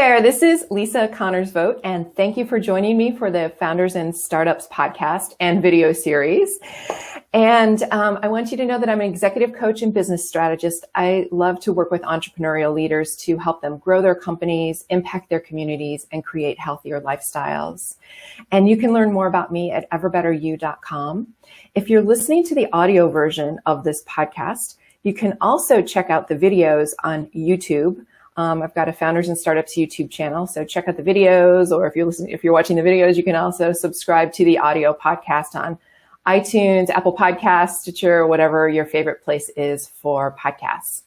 there, this is Lisa Connors Vogt, and thank you for joining me for the Founders and Startups podcast and video series. And I want you to know that I'm an executive coach and business strategist. I love to work with entrepreneurial leaders to help them grow their companies, impact their communities, and create healthier lifestyles. And you can learn more about me at everbetteryou.com. If you're listening to the audio version of this podcast, you can also check out the videos on YouTube. I've got a Founders and Startups YouTube channel, so check out the videos, or if you're watching the videos, you can also subscribe to the audio podcast on iTunes, Apple Podcasts, Stitcher, whatever your favorite place is for podcasts.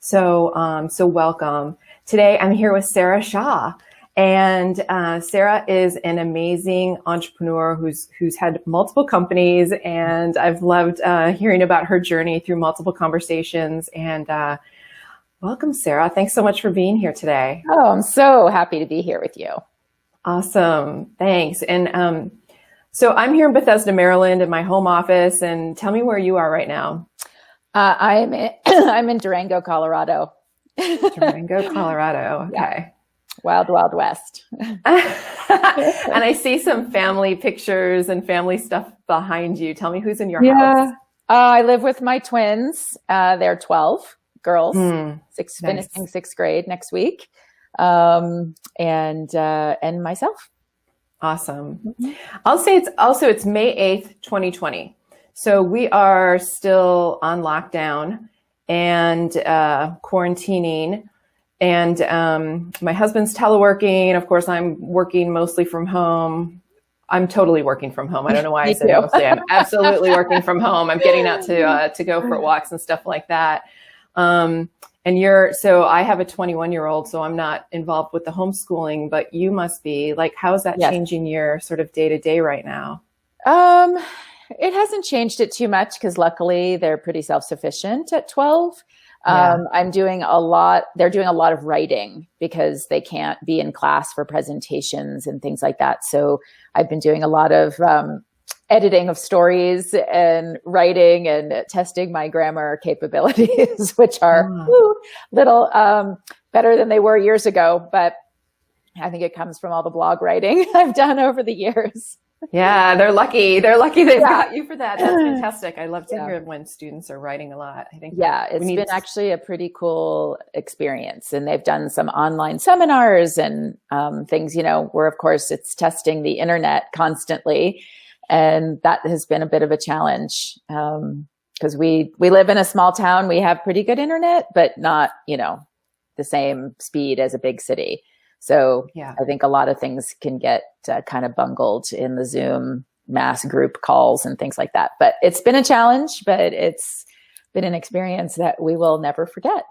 So welcome. Today I'm here with Sarah Shaw, and Sarah is an amazing entrepreneur who's had multiple companies, and I've loved hearing about her journey through multiple conversations. And welcome, Sarah. Thanks so much for being here today. Oh, I'm so happy to be here with you. Awesome. Thanks. And so I'm here in Bethesda, Maryland, in my home office. And tell me where you are right now. I'm in Durango, Colorado. Durango, Colorado. Okay. Yeah. Wild, Wild West. And I see some family pictures and family stuff behind you. Tell me who's in your house. I live with my twins. They're 12 girls, finishing sixth grade next week, and myself. Awesome. I'll say it's May 8th, 2020. So we are still on lockdown and quarantining. And my husband's teleworking. Of course, I'm working mostly from home. I'm totally working from home. I don't know why I said mostly. I'm absolutely working from home. I'm getting out to go for walks and stuff like that. So I have a 21-year-old, so I'm not involved with the homeschooling, but you must be. Like, how is that changing your sort of day to day right now? It hasn't changed it too much because luckily they're pretty self-sufficient at 12. They're doing a lot of writing because they can't be in class for presentations and things like that. So I've been doing a lot of editing of stories and writing and testing my grammar capabilities, which are little better than they were years ago. But I think it comes from all the blog writing I've done over the years. Yeah, they're lucky. They've got you for that. That's fantastic. I love to hear when students are writing a lot. I think it's been actually a pretty cool experience. And they've done some online seminars and things, where of course it's testing the internet constantly. And that has been a bit of a challenge because we live in a small town. We have pretty good internet, but not, the same speed as a big city. So I think a lot of things can get kind of bungled in the Zoom mass group calls and things like that. But it's been a challenge, but it's been an experience that we will never forget.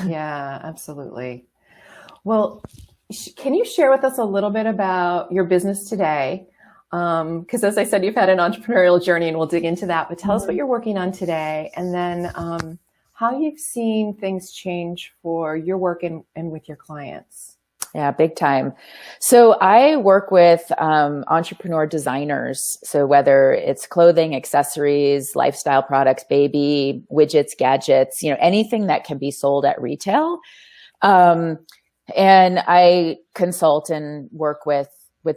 Yeah, absolutely. Well, can you share with us a little bit about your business today? Because as I said, you've had an entrepreneurial journey and we'll dig into that, but tell us what you're working on today, and then how you've seen things change for your work and with your clients. Yeah, big time. So I work with entrepreneur designers. So whether it's clothing, accessories, lifestyle products, baby, widgets, gadgets, anything that can be sold at retail. And I consult and work with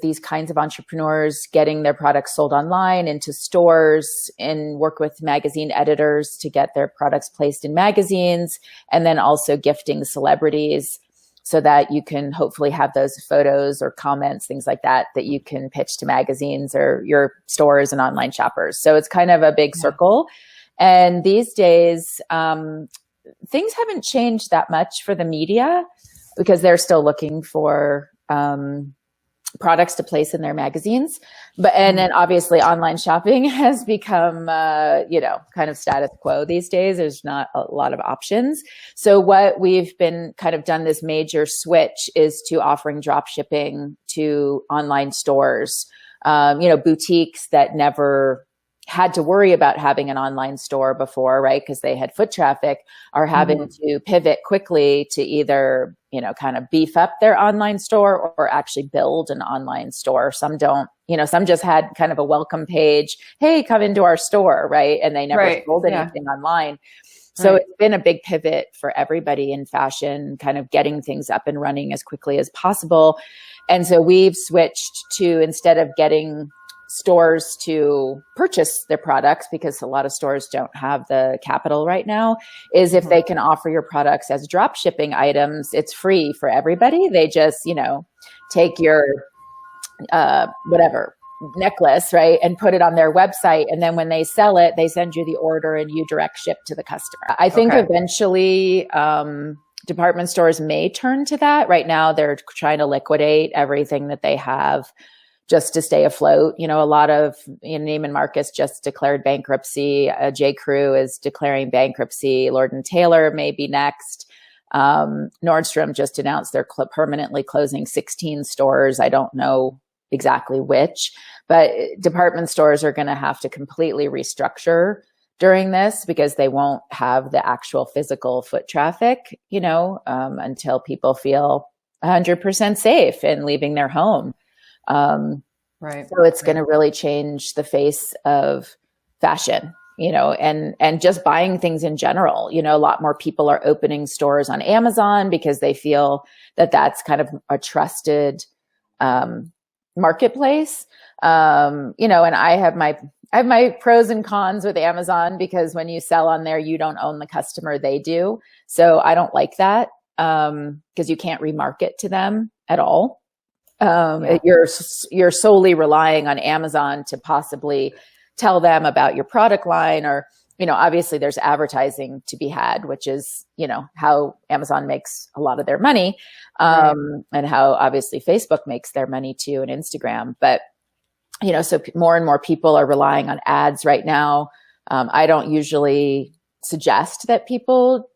these kinds of entrepreneurs, getting their products sold online into stores, and work with magazine editors to get their products placed in magazines, and then also gifting celebrities so that you can hopefully have those photos or comments, things like that you can pitch to magazines or your stores and online shoppers. So it's kind of a big circle. And these days, things haven't changed that much for the media because they're still looking for products to place in their magazines. And then obviously online shopping has become, kind of status quo these days. There's not a lot of options. So what we've been kind of done this major switch is to offering drop shipping to online stores, boutiques that never had to worry about having an online store before, right? Because they had foot traffic, are having to pivot quickly to either, kind of beef up their online store or actually build an online store. Some don't, some just had kind of a welcome page. Hey, come into our store, right? And they never sold anything online. So it's been a big pivot for everybody in fashion, kind of getting things up and running as quickly as possible. And so we've switched to, instead of getting stores to purchase their products, because a lot of stores don't have the capital right now, is if they can offer your products as drop shipping items, it's free for everybody. They just, take your whatever necklace, right, and put it on their website. And then when they sell it, they send you the order and you direct ship to the customer. I think eventually department stores may turn to that. Right now, they're trying to liquidate everything that they have just to stay afloat. A lot of Neiman Marcus just declared bankruptcy. J. Crew is declaring bankruptcy. Lord & Taylor may be next. Nordstrom just announced they're permanently closing 16 stores. I don't know exactly which, but department stores are going to have to completely restructure during this, because they won't have the actual physical foot traffic, until people feel 100% safe in leaving their home. So it's going to really change the face of fashion, and just buying things in general. A lot more people are opening stores on Amazon because they feel that that's kind of a trusted marketplace. And I have my pros and cons with Amazon, because when you sell on there, you don't own the customer, they do. So I don't like that, because you can't remarket to them at all. You're solely relying on Amazon to possibly tell them about your product line, or, obviously there's advertising to be had, which is, how Amazon makes a lot of their money, and how obviously Facebook makes their money too, and Instagram. But, so more and more people are relying on ads right now. I don't usually suggest that people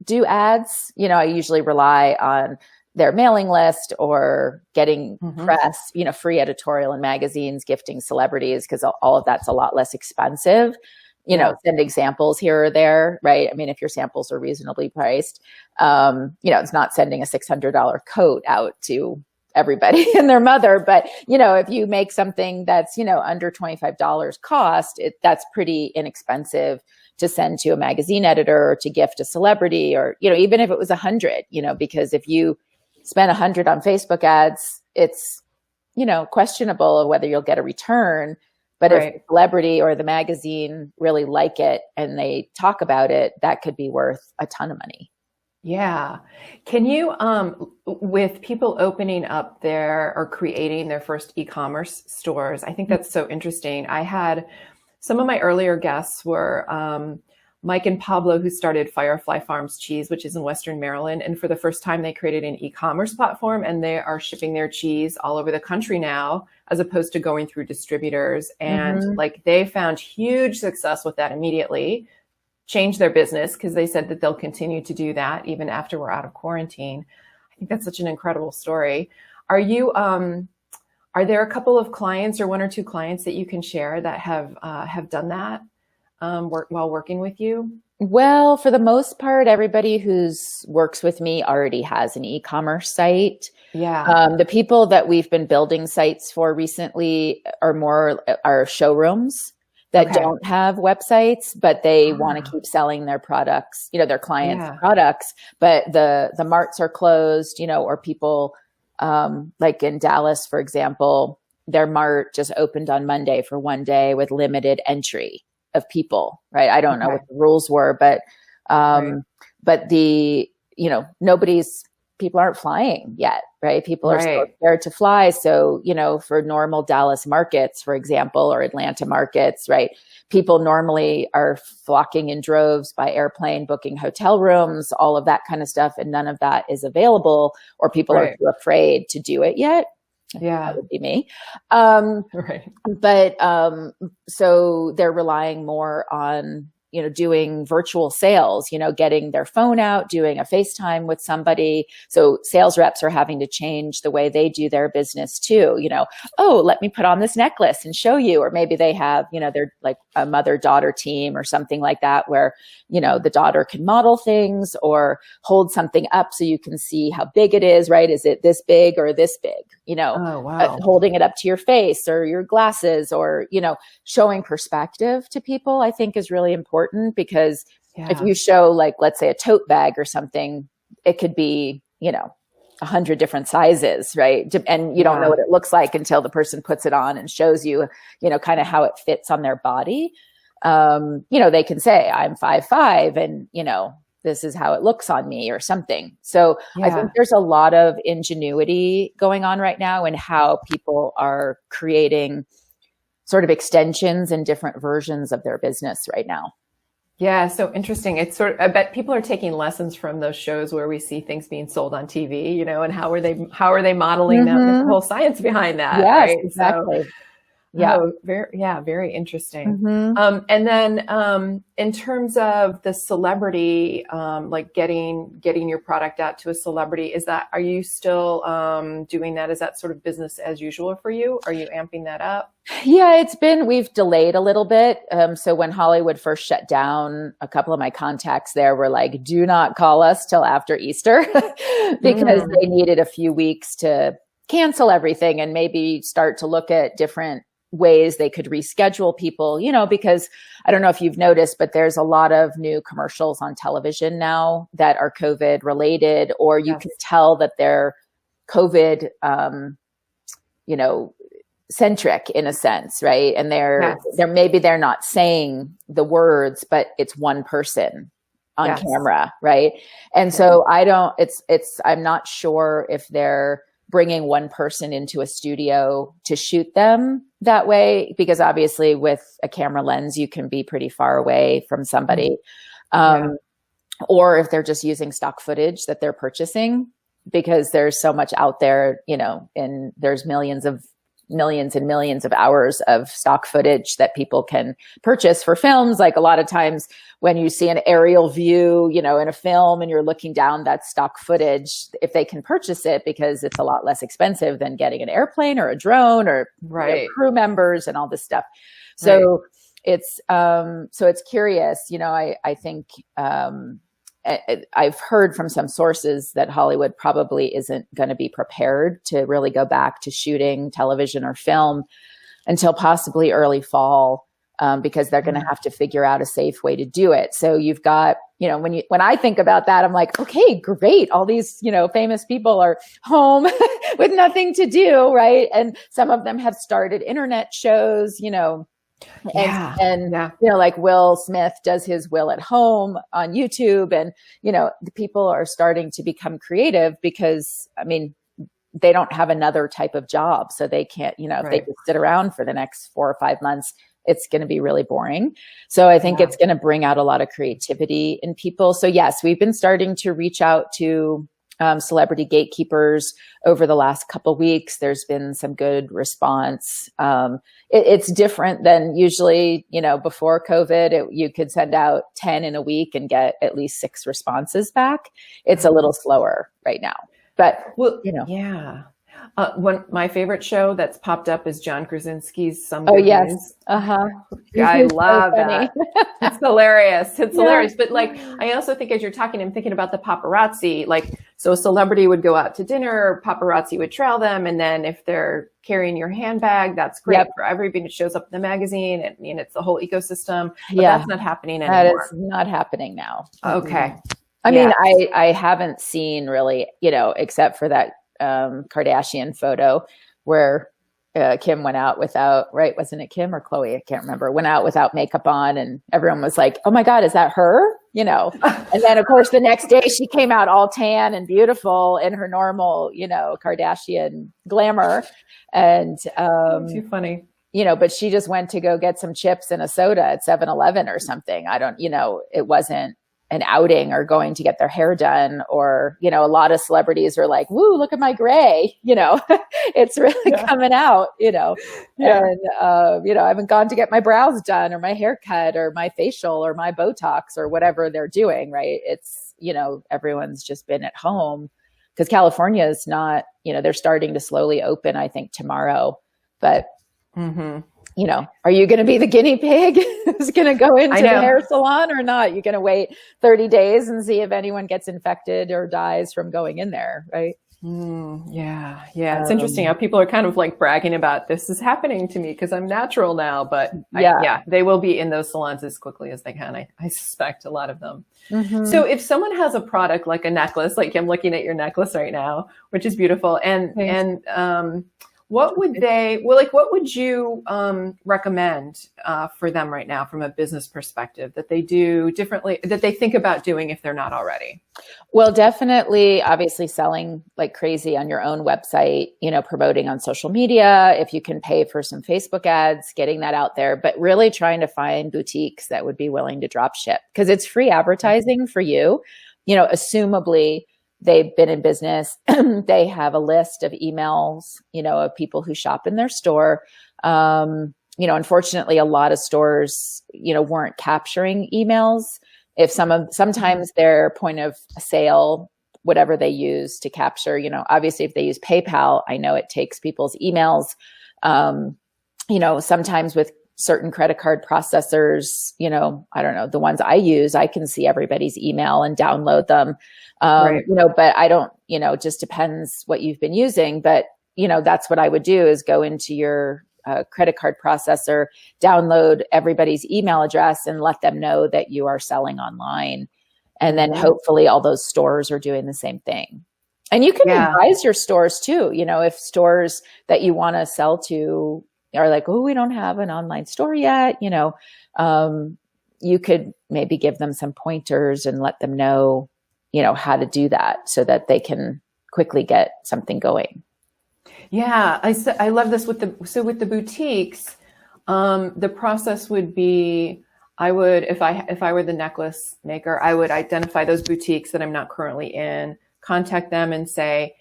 do ads. I usually rely on their mailing list or getting press, free editorial in magazines, gifting celebrities, because all of that's a lot less expensive. Send examples here or there, right? I mean, if your samples are reasonably priced, it's not sending a $600 coat out to everybody and their mother. But, if you make something that's, under $25 cost, that's pretty inexpensive to send to a magazine editor or to gift a celebrity, or, even if it was 100, because if you spend 100 on Facebook ads, it's, questionable of whether you'll get a return. But if the celebrity or the magazine really like it and they talk about it, that could be worth a ton of money. Yeah. Can you, with people opening up their or creating their first e-commerce stores, I think that's so interesting. I had some of my earlier guests were Mike and Pablo, who started Firefly Farms Cheese, which is in Western Maryland. And for the first time, they created an e-commerce platform, and they are shipping their cheese all over the country now, as opposed to going through distributors. And they found huge success with that immediately, changed their business, because they said that they'll continue to do that even after we're out of quarantine. I think that's such an incredible story. Are there a couple of clients or one or two clients that you can share that have done that? While working with you? Well, for the most part, everybody who's works with me already has an e-commerce site. Yeah. The people that we've been building sites for recently are showrooms that don't have websites, but they want to keep selling their products, their clients' products, but the marts are closed, or people, like in Dallas, for example, their mart just opened on Monday for one day with limited entry of people, right? I don't know what the rules were, but people aren't flying yet, right? People are still scared to fly. So, for normal Dallas markets, for example, or Atlanta markets, right? People normally are flocking in droves by airplane, booking hotel rooms, all of that kind of stuff. And none of that is available, or people are too afraid to do it yet. Yeah. That would be me. But so they're relying more on doing virtual sales, getting their phone out, doing a FaceTime with somebody. So sales reps are having to change the way they do their business too. Oh, let me put on this necklace and show you. Or maybe they have, they're like a mother-daughter team or something like that, where, the daughter can model things or hold something up so you can see how big it is, right? Is it this big or this big? Holding it up to your face or your glasses, or, showing perspective to people, I think is really important, because if you show like, let's say a tote bag or something, it could be, 100 different sizes, right? And you don't know what it looks like until the person puts it on and shows you, kind of how it fits on their body. They can say I'm 5'5" and, this is how it looks on me or something. So I think there's a lot of ingenuity going on right now in how people are creating sort of extensions and different versions of their business right now. Yeah, so interesting. It's I bet people are taking lessons from those shows where we see things being sold on TV, and how are they modeling them? There's a whole science behind that. Yes, right? exactly. So, very interesting. And then in terms of the celebrity, like getting your product out to a celebrity, are you still doing that? Is that sort of business as usual for you? Are you amping that up? Yeah, we've delayed a little bit. So when Hollywood first shut down, a couple of my contacts there were like, do not call us till after Easter because they needed a few weeks to cancel everything and maybe start to look at different ways they could reschedule people, because I don't know if you've noticed, but there's a lot of new commercials on television now that are COVID related, or you can tell that they're COVID, centric in a sense, right? And they're not saying the words, but it's one person on camera, right? And so I'm not sure if they're bringing one person into a studio to shoot them that way, because obviously with a camera lens, you can be pretty far away from somebody. Or if they're just using stock footage that they're purchasing, because there's so much out there, and there's millions and millions of hours of stock footage that people can purchase for films. Like a lot of times when you see an aerial view, in a film and you're looking down, that stock footage, if they can purchase it, because it's a lot less expensive than getting an airplane or a drone or crew members and all this stuff. So it's curious, I think, I've heard from some sources that Hollywood probably isn't going to be prepared to really go back to shooting television or film until possibly early fall, because they're going to have to figure out a safe way to do it. So you've got, when I think about that, I'm like, okay, great. All these, famous people are home with nothing to do. Right. And some of them have started internet shows, And like Will Smith does his Will at Home on YouTube, and the people are starting to become creative because they don't have another type of job, so they can't if they just sit around for the next 4 or 5 months, it's going to be really boring. So I think it's going to bring out a lot of creativity in people. So yes, we've been starting to reach out to celebrity gatekeepers over the last couple of weeks. There's been some good response. It's different than usually, before COVID, you could send out 10 in a week and get at least 6 responses back. It's a little slower right now, but my favorite show that's popped up is John Krasinski's Some Oh Good yes. News. I love that. It's hilarious. It's hilarious. But like, I also think as you're talking, I'm thinking about the paparazzi. Like, so a celebrity would go out to dinner, paparazzi would trail them. And then if they're carrying your handbag, that's great for everybody. It shows up in the magazine. And it's the whole ecosystem. But that's not happening anymore. That is not happening now. Okay. I mean, I haven't seen really, except for that Kardashian photo where Kim went out without, right? Wasn't it Kim or Khloe? I can't remember. Went out without makeup on, and everyone was like, "Oh my God, is that her?" And then of course the next day she came out all tan and beautiful in her normal, Kardashian glamour, and too funny. But she just went to go get some chips and a soda at 7-Eleven or something. I don't, it wasn't an outing or going to get their hair done, or, a lot of celebrities are like, woo, look at my gray, it's really coming out, and, I haven't gone to get my brows done or my hair cut or my facial or my Botox or whatever they're doing. Right. It's, everyone's just been at home because California is not, they're starting to slowly open, I think tomorrow, but are you going to be the guinea pig who's going to go into the hair salon or not? You're going to wait 30 days and see if anyone gets infected or dies from going in there, right? Yeah. Yeah. It's interesting how people are kind of like bragging about this is happening to me because I'm natural now, but they will be in those salons as quickly as they can. I suspect a lot of them. So if someone has a product like a necklace, like I'm looking at your necklace right now, which is beautiful. And what would what would you recommend for them right now from a business perspective that they do differently, that they think about doing if they're not already? Well, definitely, obviously selling like crazy on your own website, promoting on social media. If you can pay for some Facebook ads, getting that out there, but really trying to find boutiques that would be willing to drop ship because it's free advertising for you. Assumably they've been in business. They have a list of emails, of people who shop in their store. Unfortunately, a lot of stores, weren't capturing emails. Sometimes their point of sale, whatever they use to capture, obviously if they use PayPal, I know it takes people's emails. Sometimes with certain credit card processors, I don't know, the ones I use, I can see everybody's email and download them. But I don't, it just depends what you've been using. But, that's what I would do is go into your credit card processor, download everybody's email address and let them know that you are selling online. And then hopefully all those stores are doing the same thing. And you can advise your stores too, if stores that you want to sell to are like, oh, we don't have an online store yet, you could maybe give them some pointers and let them know, how to do that so that they can quickly get something going. Yeah, I love this with the boutiques. The process would be, I would, if I were the necklace maker, I would identify those boutiques that I'm not currently in, contact them and say,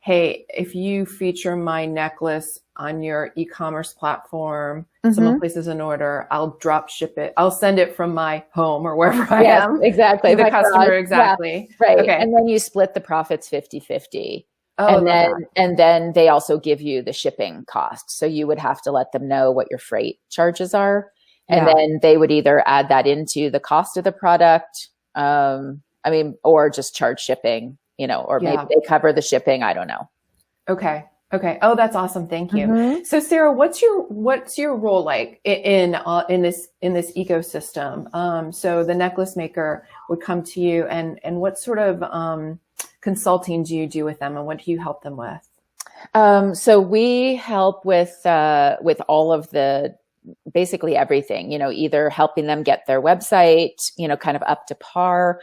hey, if you feature my necklace on your e-commerce platform, someone places an order, I'll drop ship it. I'll send it from my home or wherever I am. Exactly. To the customer. Exactly. Yeah, right. Okay. And then you split the profits 50-50. Oh, and then they also give you the shipping cost. So you would have to let them know what your freight charges are. And then they would either add that into the cost of the product, or just charge shipping, or maybe they cover the shipping. I don't know. Okay. Oh, that's awesome. Thank you. So Sarah, what's your role like in this ecosystem? So the necklace maker would come to you and what sort of consulting do you do with them and what do you help them with? So we help with all of basically everything, either helping them get their website, kind of up to par,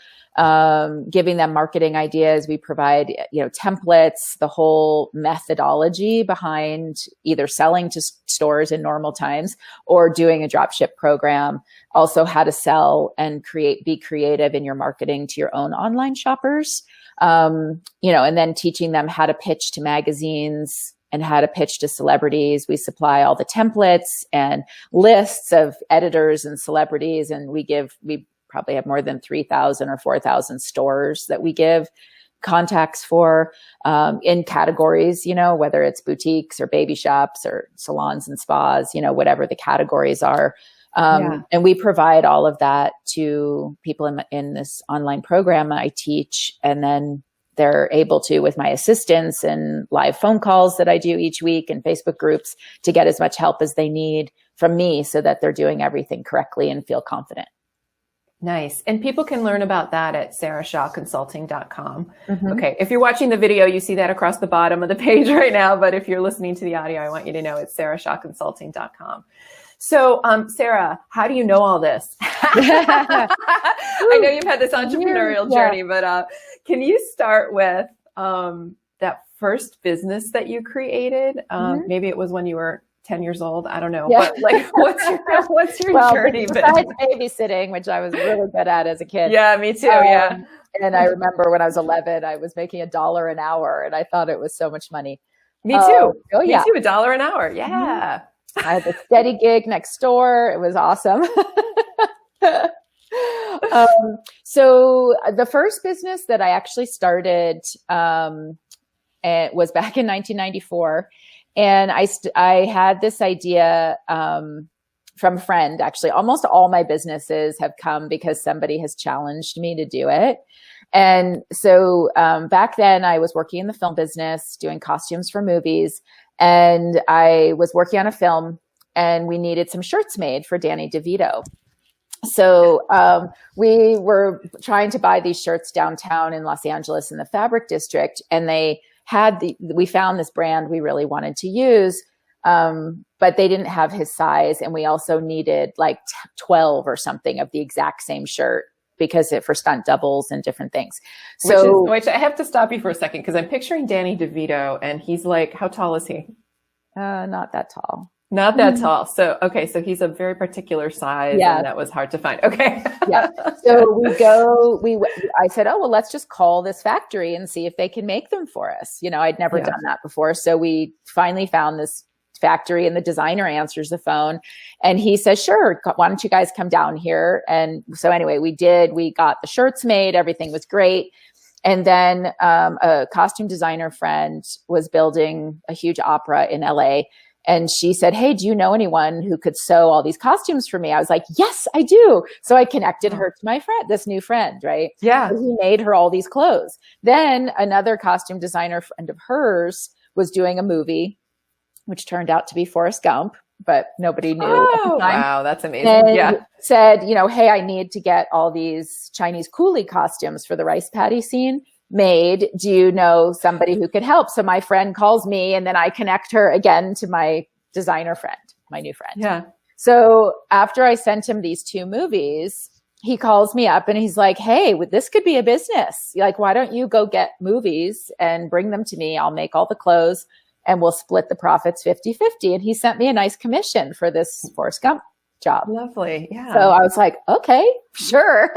giving them marketing ideas. We provide, templates, the whole methodology behind either selling to stores in normal times or doing a drop ship program. Also how to sell and be creative in your marketing to your own online shoppers. And then teaching them how to pitch to magazines and how to pitch to celebrities. We supply all the templates and lists of editors and celebrities. And we probably have more than 3,000 or 4,000 stores that we give contacts for, in categories, whether it's boutiques or baby shops or salons and spas, whatever the categories are. And we provide all of that to people in this online program I teach. And then they're able to, with my assistants and live phone calls that I do each week and Facebook groups, to get as much help as they need from me so that they're doing everything correctly and feel confident. Nice. And people can learn about that at sarahshawconsulting.com. Okay. If you're watching the video, you see that across the bottom of the page right now. But if you're listening to the audio, I want you to know it's sarahshawconsulting.com. So, Sarah, how do you know all this? I know you've had this entrepreneurial journey, but can you start with that first business that you created? Maybe it was when you were 10 years old. I don't know. Yeah. But like, what's your journey been? Besides babysitting, which I was really good at as a kid. Yeah, me too. And I remember when I was 11, I was making $1 an hour, and I thought it was so much money. Me too. Me too. $1 an hour. Yeah. I had a steady gig next door. It was awesome. So the first business that I actually started was back in 1994. And I had this idea from a friend. Actually, almost all my businesses have come because somebody has challenged me to do it. And so back then I was working in the film business, doing costumes for movies. And I was working on a film and we needed some shirts made for Danny DeVito. So we were trying to buy these shirts downtown in Los Angeles in the Fabric District. And we found this brand we really wanted to use, but they didn't have his size. And we also needed like 12 or something of the exact same shirt because for stunt doubles and different things. So which I have to stop you for a second because I'm picturing Danny DeVito and he's like, how tall is he? Not that tall. Not that tall. So, okay. So he's a very particular size and that was hard to find. Okay. Yeah. So I said, oh, well, let's just call this factory and see if they can make them for us. I'd never done that before. So we finally found this factory and the designer answers the phone and he says, sure, why don't you guys come down here? And so anyway, we got the shirts made. Everything was great. And then a costume designer friend was building a huge opera in LA. And she said, hey, do you know anyone who could sew all these costumes for me? I was like, yes, I do. So I connected her to my friend, this new friend, right? Yeah. So he made her all these clothes. Then another costume designer friend of hers was doing a movie, which turned out to be Forrest Gump, but nobody knew at the time. Wow, that's amazing. And said, hey, I need to get all these Chinese coolie costumes for the rice paddy scene made. Do you know somebody who could help? So my friend calls me and then I connect her again to my designer friend, my new friend. Yeah. So after I sent him these 2 movies, he calls me up and he's like, hey, this could be a business. Like, why don't you go get movies and bring them to me? I'll make all the clothes and we'll split the profits 50-50. And he sent me a nice commission for this Forrest Gump job. Lovely. Yeah. So I was like, okay, sure.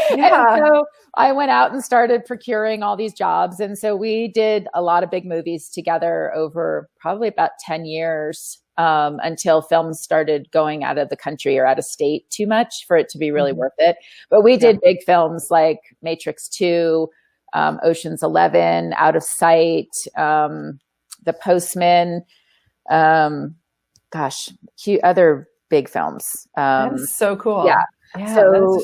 Yeah. And so I went out and started procuring all these jobs. And so we did a lot of big movies together over probably about 10 years until films started going out of the country or out of state too much for it to be really worth it. But we did big films like Matrix 2, Ocean's 11, Out of Sight, The Postman, other big films. That's so cool. Yeah. Yeah. So,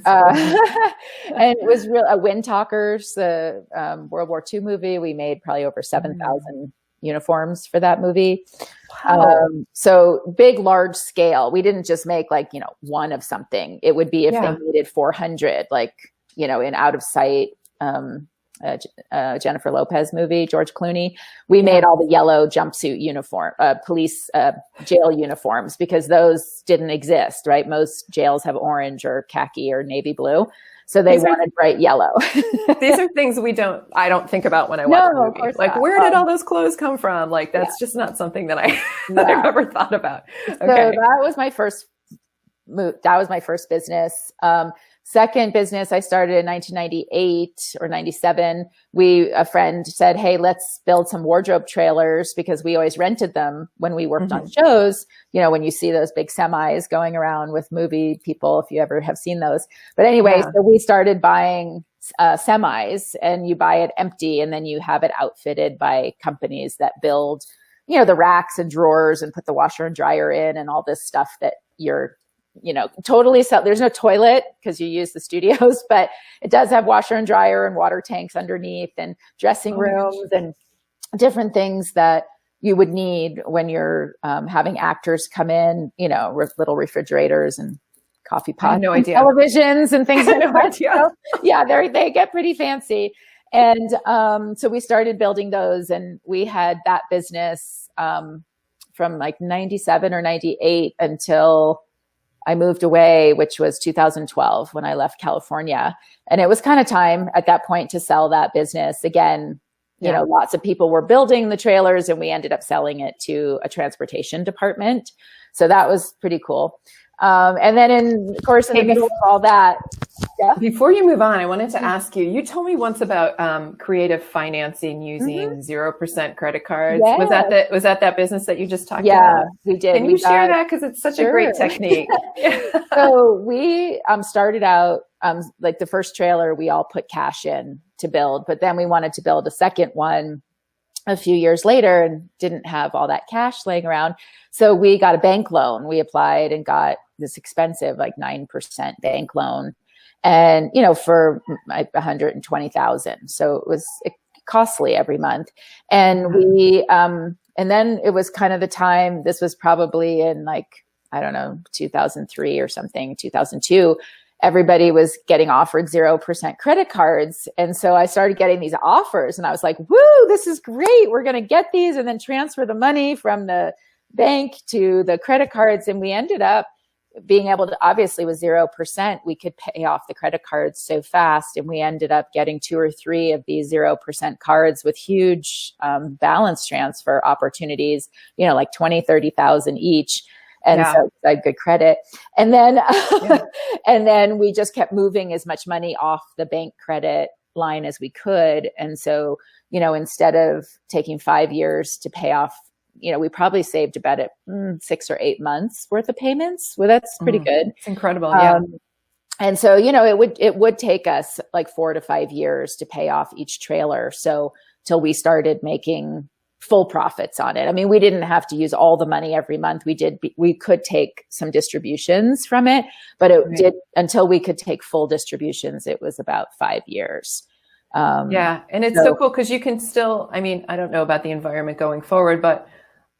that's and it was real. Wind Talkers, the World War II movie. We made probably over 7,000 uniforms for that movie. Wow. So big, large scale. We didn't just make one of something. It would be if they needed 400, in Out of Sight. Jennifer Lopez movie, George Clooney. We made all the yellow jumpsuit uniform, police jail uniforms because those didn't exist, right? Most jails have orange or khaki or navy blue. So they wanted bright yellow. These are things I don't think about when I watch a movie. Like, where did all those clothes come from? Like, that's just not something that I've ever thought about. Okay. So that was my first move. That was my first business. Second business I started in 1998 or 97. A friend said, hey, let's build some wardrobe trailers because we always rented them when we worked on shows. When you see those big semis going around with movie people, if you ever have seen those. But anyway, so we started buying semis and you buy it empty and then you have it outfitted by companies that build, the racks and drawers and put the washer and dryer in and all this stuff that you're totally there's no toilet because you use the studios, but it does have washer and dryer and water tanks underneath and dressing rooms and different things that you would need when you're having actors come in, little refrigerators and coffee pots, no and idea. Televisions and things like no that. idea. So, yeah, they get pretty fancy. And so we started building those and we had that business from like 97 or 98 until I moved away, which was 2012 when I left California. And it was kind of time at that point to sell that business. Again, lots of people were building the trailers and we ended up selling it to a transportation department. So that was pretty cool. And then in the middle of all that. Yeah. Before you move on, I wanted to ask you, you told me once about creative financing using 0% credit cards. Yeah. Was that business that you just talked about? Yeah, we did. Can you share that? Because it's such a great technique. So we started out, like the first trailer, we all put cash in to build, but then we wanted to build a second one a few years later and didn't have all that cash laying around. So we got a bank loan. We applied and got this expensive, like 9% bank loan. and, for like 120,000. So it was costly every month. And and then it was kind of the time, this was probably in like, I don't know, 2003 or something, 2002, everybody was getting offered 0% credit cards. And so I started getting these offers and I was like, woo, this is great. We're going to get these and then transfer the money from the bank to the credit cards. And we ended up being able to, obviously with 0%, we could pay off the credit cards so fast. And we ended up getting 2 or 3 of these 0% cards with huge balance transfer opportunities, like 20, 30,000 each. And so I had good credit. And then, and then we just kept moving as much money off the bank credit line as we could. And so, instead of taking 5 years to pay off, we probably saved about 6 or 8 months worth of payments. Well, that's pretty good. It's incredible. Yeah. And so, it would take us like 4 to 5 years to pay off each trailer. So till we started making full profits on it. I mean, we didn't have to use all the money every month. We could take some distributions from it, but until we could take full distributions, it was about 5 years. And it's so cool because you can still, I mean, I don't know about the environment going forward, but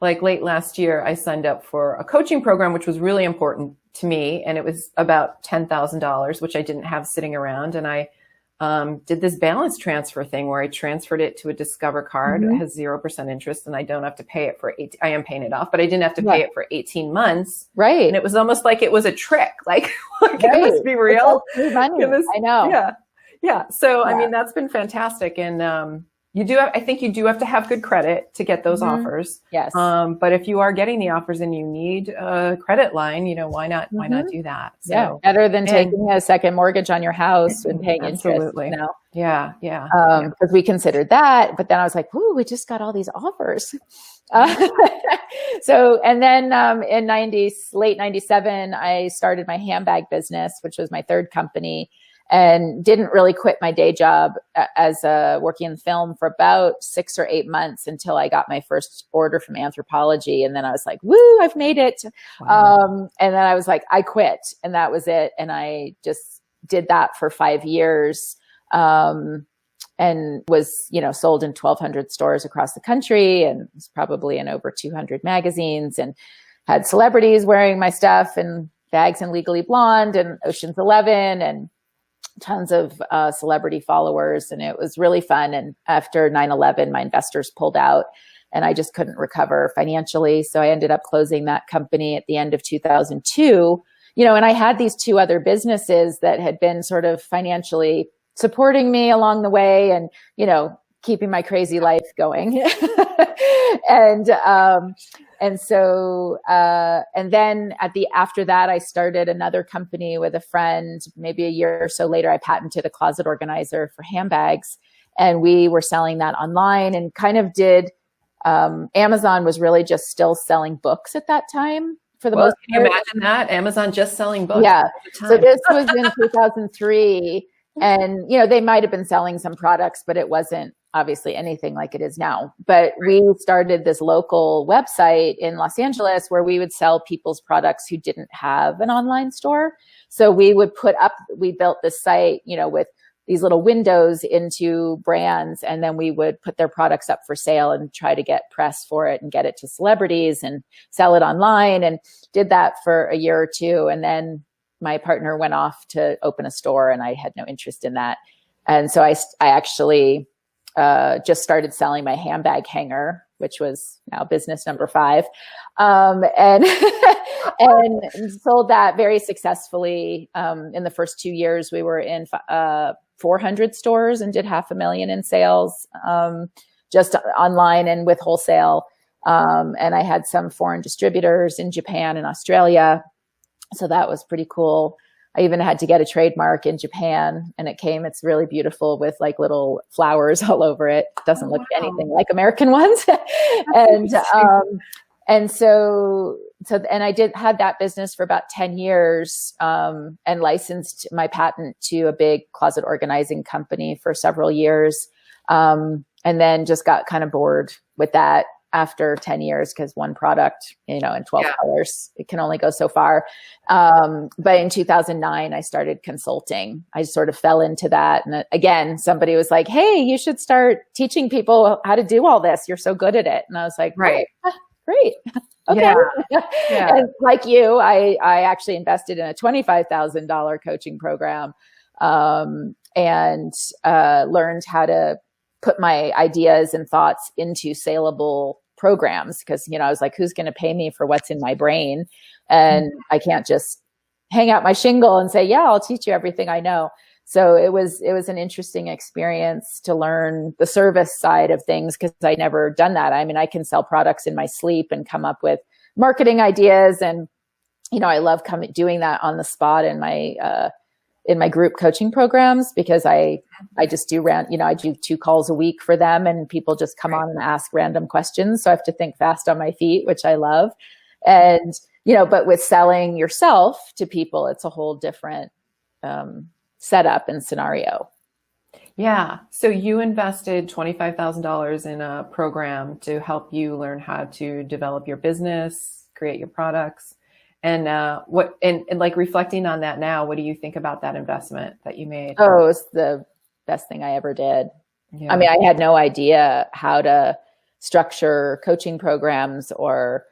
like late last year, I signed up for a coaching program, which was really important to me. And it was about $10,000, which I didn't have sitting around. And I did this balance transfer thing where I transferred it to a Discover card. It has 0% interest and I don't have to pay it for I am paying it off, but I didn't have to pay it for 18 months. Right. And it was almost like it was a trick. Like it must be real. Money. I know. Yeah. Yeah. So, I mean, that's been fantastic. And, I think you do have to have good credit to get those offers. Yes. But if you are getting the offers and you need a credit line, why not do that? So, yeah. Better than taking a second mortgage on your house and paying interest. Yeah. Because we considered that, but then I was like, "Ooh, we just got all these offers." So, and then in late '97, I started my handbag business, which was my third company, and didn't really quit my day job as working in film for about 6 or 8 months until I got my first order from Anthropology. And then I was like, woo, I've made it. Wow. And then I was like, I quit, and that was it. And I just did that for 5 years. And was, sold in 1,200 stores across the country and was probably in over 200 magazines and had celebrities wearing my stuff and bags in Legally Blonde and Ocean's 11 and tons of celebrity followers. And it was really fun. And after 9/11, my investors pulled out and I just couldn't recover financially. So I ended up closing that company at the end of 2002, and I had these 2 other businesses that had been sort of financially supporting me along the way and, keeping my crazy life going. And so, and then after that, I started another company with a friend. Maybe a year or so later, I patented a closet organizer for handbags, and we were selling that online and kind of did, Amazon was really just still selling books at that time for the most part. Can you imagine that? Amazon just selling books? Yeah. So this was in 2003. And, they might have been selling some products, but it wasn't obviously anything like it is now. But we started this local website in Los Angeles where we would sell people's products who didn't have an online store. So we built this site, with these little windows into brands, and then we would put their products up for sale and try to get press for it and get it to celebrities and sell it online, and did that for a year or 2. And then my partner went off to open a store and I had no interest in that. And so I actually just started selling my handbag hanger, which was now business number 5. And sold that very successfully. In the first 2 years, we were in 400 stores and did $500,000 in sales, just online and with wholesale. And I had some foreign distributors in Japan and Australia. So that was pretty cool. I even had to get a trademark in Japan, and it's really beautiful with like little flowers all over it. It doesn't look anything like American ones. And so I had that business for about 10 years, and licensed my patent to a big closet organizing company for several years. And then just got kind of bored with that after 10 years, because one product, in 12 colors, it can only go so far. But in 2009, I started consulting. I sort of fell into that. And again, somebody was like, hey, you should start teaching people how to do all this. You're so good at it. And I was like, right. Oh, great. Okay. Yeah. And like you, I actually invested in a $25,000 coaching program, and learned how to put my ideas and thoughts into saleable programs. Because, I was like, who's going to pay me for what's in my brain? And I can't just hang out my shingle and say, yeah, I'll teach you everything I know. So it was an interesting experience to learn the service side of things, because I'd never done that. I mean, I can sell products in my sleep and come up with marketing ideas. And, I love doing that on the spot in my group coaching programs, because I just do I do 2 calls a week for them, and people just come on and ask random questions. So I have to think fast on my feet, which I love. And, but with selling yourself to people, it's a whole different, setup and scenario. Yeah. So you invested $25,000 in a program to help you learn how to develop your business, create your products. And like reflecting on that now, what do you think about that investment that you made? Oh, it was the best thing I ever did. Yeah. I mean, I had no idea how to structure coaching programs, or,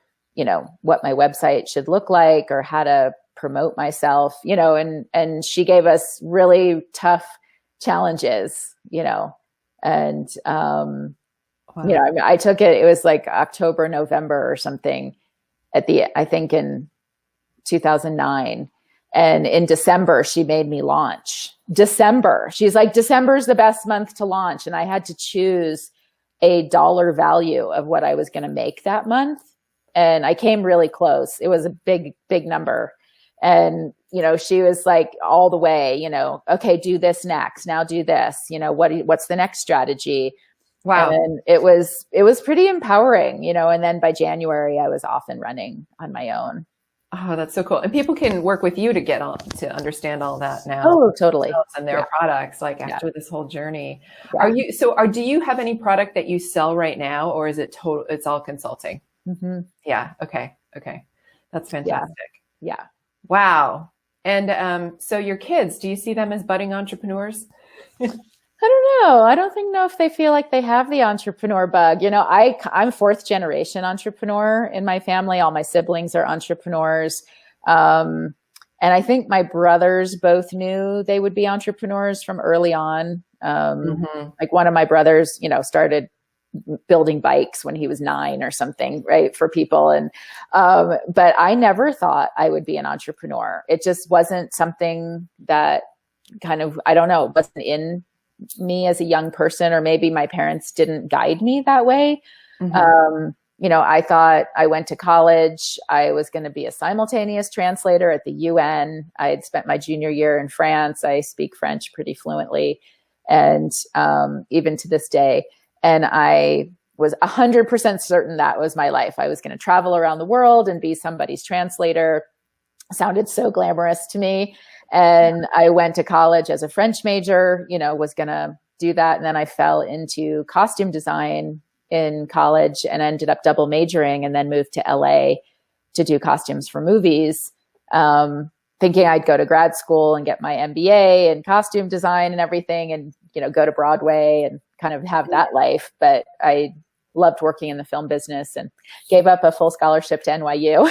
what my website should look like, or how to promote myself, and she gave us really tough challenges, and, wow. I took it was like October, November or something I think in 2009. And in December, she made me launch. She's like, December is the best month to launch. And I had to choose a dollar value of what I was going to make that month. And I came really close. It was a big, big number. And, she was like all the way, okay, do this next. Now do this, what's the next strategy? Wow. And it was pretty empowering, and then by January I was off and running on my own. Oh, that's so cool. And people can work with you to understand all that now. Oh, totally. And their products, like after this whole journey. Yeah. Do you have any product that you sell right now, or is it it's all consulting? Mm-hmm. Yeah. Okay. That's fantastic. Yeah. Wow. And so your kids, do you see them as budding entrepreneurs? I don't know. I don't know if they feel like they have the entrepreneur bug. I'm 4th generation entrepreneur in my family. All my siblings are entrepreneurs. And I think my brothers both knew they would be entrepreneurs from early on. Like one of my brothers, started building bikes when he was 9 or something, right, for people. And, but I never thought I would be an entrepreneur. It just wasn't something that kind of, I don't know, wasn't in me as a young person, or maybe my parents didn't guide me that way. I thought I went to college. I was going to be a simultaneous translator at the UN. I had spent my junior year in France. I speak French pretty fluently. And, even to this day, and I was 100% certain that was my life. I was going to travel around the world and be somebody's translator. Sounded so glamorous to me. And I went to college as a French major, was going to do that. And then I fell into costume design in college and ended up double majoring, and then moved to LA to do costumes for movies, thinking I'd go to grad school and get my MBA in costume design and everything, and, go to Broadway and kind of have that life. But I loved working in the film business and gave up a full scholarship to NYU.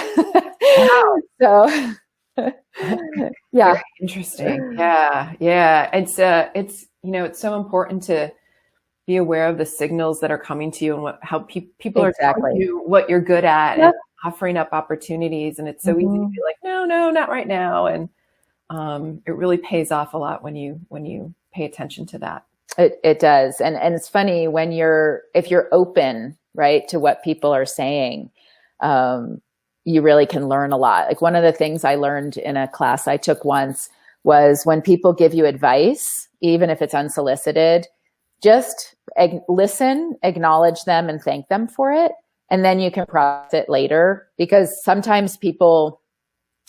Wow. So yeah. Very interesting. Yeah. It's it's so important to be aware of the signals that are coming to you, and how people are telling you what you're good at, and offering up opportunities. And it's so easy to be like, no, not right now. And it really pays off a lot when you pay attention to that. It does. And it's funny if you're open, right, to what people are saying, you really can learn a lot. Like one of the things I learned in a class I took once was, when people give you advice, even if it's unsolicited, just listen, acknowledge them, and thank them for it. And then you can process it later, because sometimes people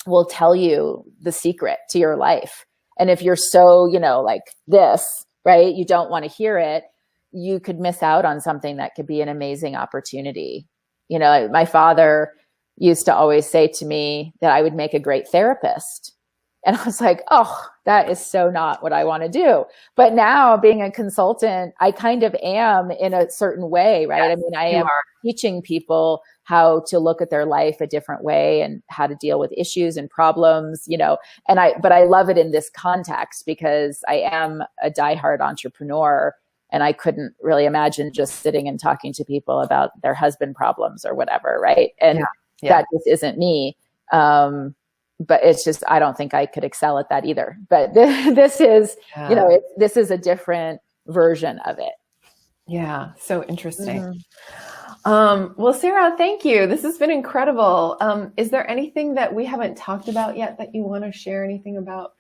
will tell you the secret to your life. And if you're so, like this, right, you don't want to hear it, you could miss out on something that could be an amazing opportunity. You know, my father used to always say to me that I would make a great therapist. And I was like, oh, that is so not what I want to do. But now being a consultant, I kind of am in a certain way, right? Yes, I mean, I am teaching people how to look at their life a different way and how to deal with issues and problems, you know, but I love it in this context because I am a diehard entrepreneur and I couldn't really imagine just sitting and talking to people about their husband problems or whatever. Right. And that just isn't me. But it's just, I don't think I could excel at that either. But this is, you know, this is a different version of it. Yeah. So interesting. Well, Sarah, thank you. This has been incredible. Is there anything that we haven't talked about yet that you want to share? Anything about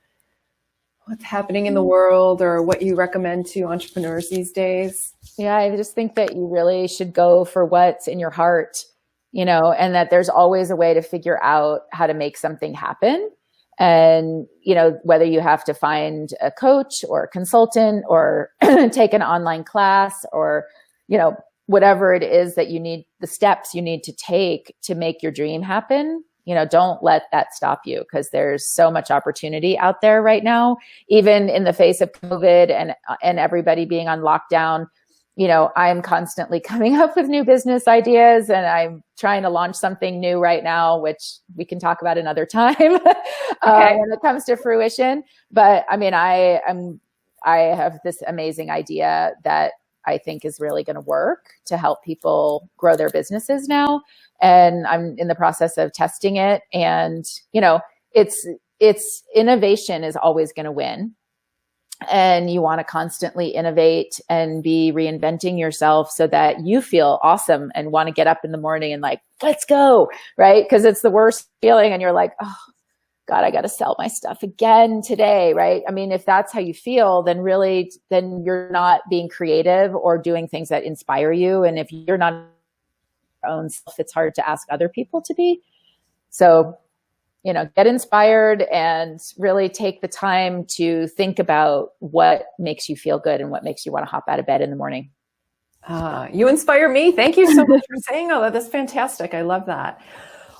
what's happening in the world or what you recommend to entrepreneurs these days? Yeah, I just think that you really should go for what's in your heart, you know, and that there's always a way to figure out how to make something happen. And, you know, whether you have to find a coach or a consultant or take an online class or, you know, whatever it is that you need, the steps you need to take to make your dream happen, you know, don't let that stop you because there's so much opportunity out there right now, even in the face of COVID and everybody being on lockdown. You know, I'm constantly coming up with new business ideas and I'm trying to launch something new right now, which we can talk about another time when it comes to fruition. But I mean, I have this amazing idea that I think is really going to work to help people grow their businesses now. And I'm in the process of testing it. And, you know, it's innovation is always going to win. And you want to constantly innovate and be reinventing yourself so that you feel awesome and want to get up in the morning and like, let's go, right? Because it's the worst feeling and you're like, oh God, I got to sell my stuff again today, right? I mean, if that's how you feel, then you're not being creative or doing things that inspire you. And if you're not your own self, it's hard to ask other people to be. So, you know, get inspired and really take the time to think about what makes you feel good and what makes you want to hop out of bed in the morning. You inspire me. Thank you so much for saying all that. That's fantastic. I love that.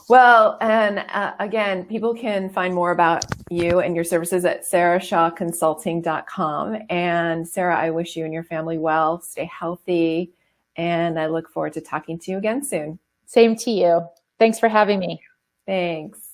Well, and again, people can find more about you and your services at sarahshawconsulting.com. And Sarah, I wish you and your family well, stay healthy, and I look forward to talking to you again soon. Same to you. Thanks for having me. Thanks.